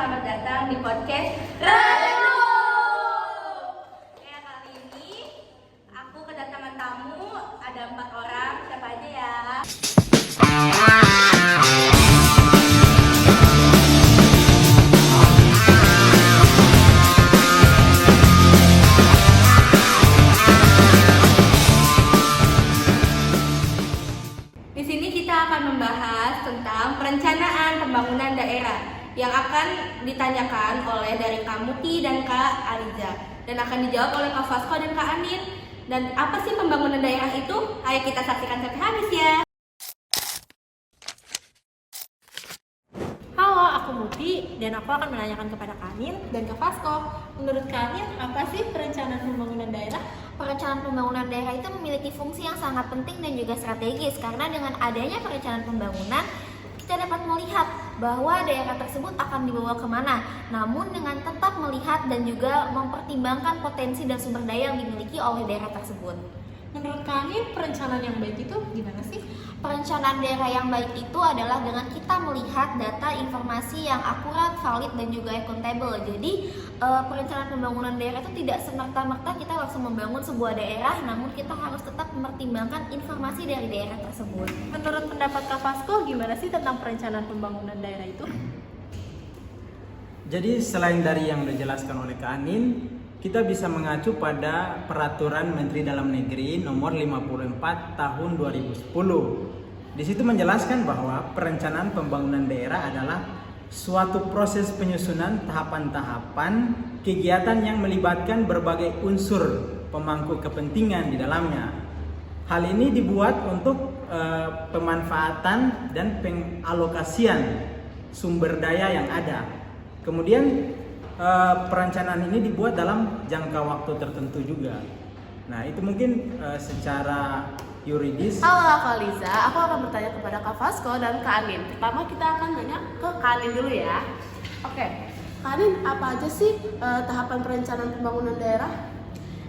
selamat datang di podcast Radu. Ya, kali ini aku kedatangan tamu, ada 4 orang, siapa aja ya? Di sini kita akan membahas tentang perencanaan pembangunan daerah yang akan ditanyakan oleh dari Kak Muti dan Kak Aliza dan akan dijawab oleh Kak Vasco dan Kak Anin. Dan apa sih pembangunan daerah itu? Ayo kita saksikan sampai habis ya. Halo, aku Muti dan aku akan menanyakan kepada Kak Anin dan Kak Vasco. Menurut Kak Anin, apa sih perencanaan pembangunan daerah? Perencanaan pembangunan daerah itu memiliki fungsi yang sangat penting dan juga strategis karena dengan adanya perencanaan pembangunan kita dapat melihat bahwa daerah tersebut akan dibawa kemana, namun dengan tetap melihat dan juga mempertimbangkan potensi dan sumber daya yang dimiliki oleh daerah tersebut. Menurut Kak Anin, perencanaan yang baik itu gimana sih? Perencanaan daerah yang baik itu adalah dengan kita melihat data informasi yang akurat, valid, dan juga akuntabel. Jadi perencanaan pembangunan daerah itu tidak semerta-merta kita langsung membangun sebuah daerah, namun kita harus tetap mempertimbangkan informasi dari daerah tersebut. Menurut pendapat Kak Vasco, gimana sih tentang perencanaan pembangunan daerah itu? Jadi selain dari yang dijelaskan oleh Kak Anin, kita bisa mengacu pada Peraturan Menteri Dalam Negeri Nomor 54 Tahun 2010. Di situ menjelaskan bahwa perencanaan pembangunan daerah adalah suatu proses penyusunan tahapan-tahapan kegiatan yang melibatkan berbagai unsur pemangku kepentingan di dalamnya. Hal ini dibuat untuk pemanfaatan dan pengalokasian sumber daya yang ada. Kemudian perencanaan ini dibuat dalam jangka waktu tertentu juga. Nah, itu mungkin secara yuridis. Halo Kak Liza, aku akan bertanya kepada Kak Vasco dan Kak Anin. Pertama kita akan nanya ke Kak Anin dulu ya. Oke, Kak Anin, apa aja sih tahapan perencanaan pembangunan daerah?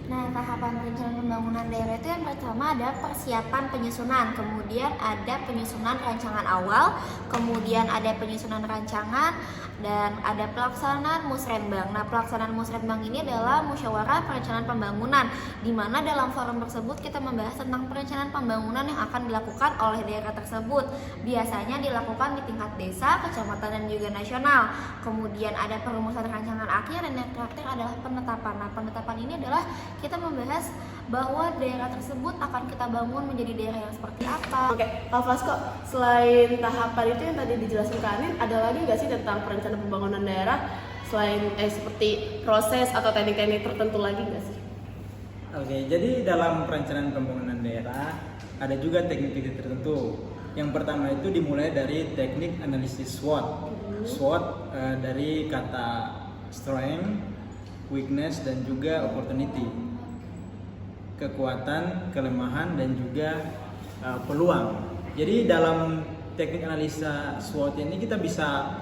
Nah, tahapan perencanaan pembangunan daerah itu yang pertama ada persiapan penyusunan, kemudian ada penyusunan rancangan awal, kemudian ada penyusunan rancangan, dan ada pelaksanaan musrenbang. Nah, pelaksanaan musrenbang ini adalah musyawarah perencanaan pembangunan, di mana dalam forum tersebut kita membahas tentang perencanaan pembangunan yang akan dilakukan oleh daerah tersebut. Biasanya dilakukan di tingkat desa, kecamatan, dan juga nasional. Kemudian ada perumusan rancangan akhir, dan yang terakhir adalah penetapan. Nah, penetapan ini adalah kita membahas bahwa daerah tersebut akan kita bangun menjadi daerah yang seperti apa. Oke, Kak Vasco, selain tahapan itu yang tadi dijelaskan Kak Anin, ada lagi nggak sih tentang perencanaan pembangunan daerah selain seperti proses atau teknik-teknik tertentu lagi nggak sih? Oke, jadi dalam perencanaan pembangunan daerah ada juga teknik-teknik tertentu. Yang pertama itu dimulai dari teknik analisis SWOT. SWOT dari kata strength, weakness, dan juga opportunity. Kekuatan, kelemahan, dan juga peluang. Jadi dalam teknik analisa SWOT ini kita bisa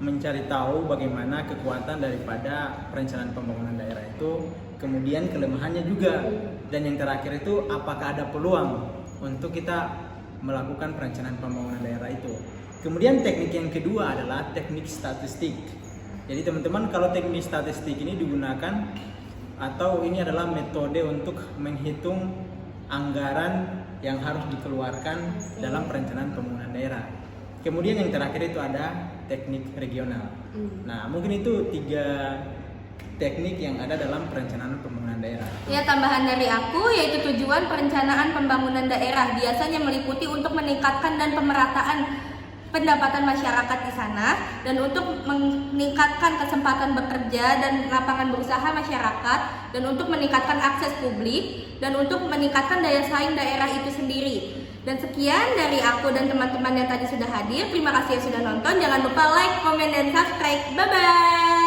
mencari tahu bagaimana kekuatan daripada perencanaan pembangunan daerah itu, kemudian kelemahannya juga, dan yang terakhir itu apakah ada peluang untuk kita melakukan perencanaan pembangunan daerah itu. Kemudian teknik yang kedua adalah teknik statistik. Jadi teman-teman, kalau teknik statistik ini digunakan atau ini adalah metode untuk menghitung anggaran yang harus dikeluarkan dalam perencanaan pembangunan daerah. Kemudian yang terakhir itu ada teknik regional. Nah, mungkin itu 3 teknik yang ada dalam perencanaan pembangunan daerah. Ya, tambahan dari aku yaitu tujuan perencanaan pembangunan daerah biasanya meliputi untuk meningkatkan dan pemerataan pendapatan masyarakat di sana, dan untuk meningkatkan kesempatan bekerja dan lapangan berusaha masyarakat, dan untuk meningkatkan akses publik, dan untuk meningkatkan daya saing daerah itu sendiri. Dan sekian dari aku dan teman-teman yang tadi sudah hadir. Terima kasih yang sudah nonton. Jangan lupa like, komen, dan subscribe. Bye-bye.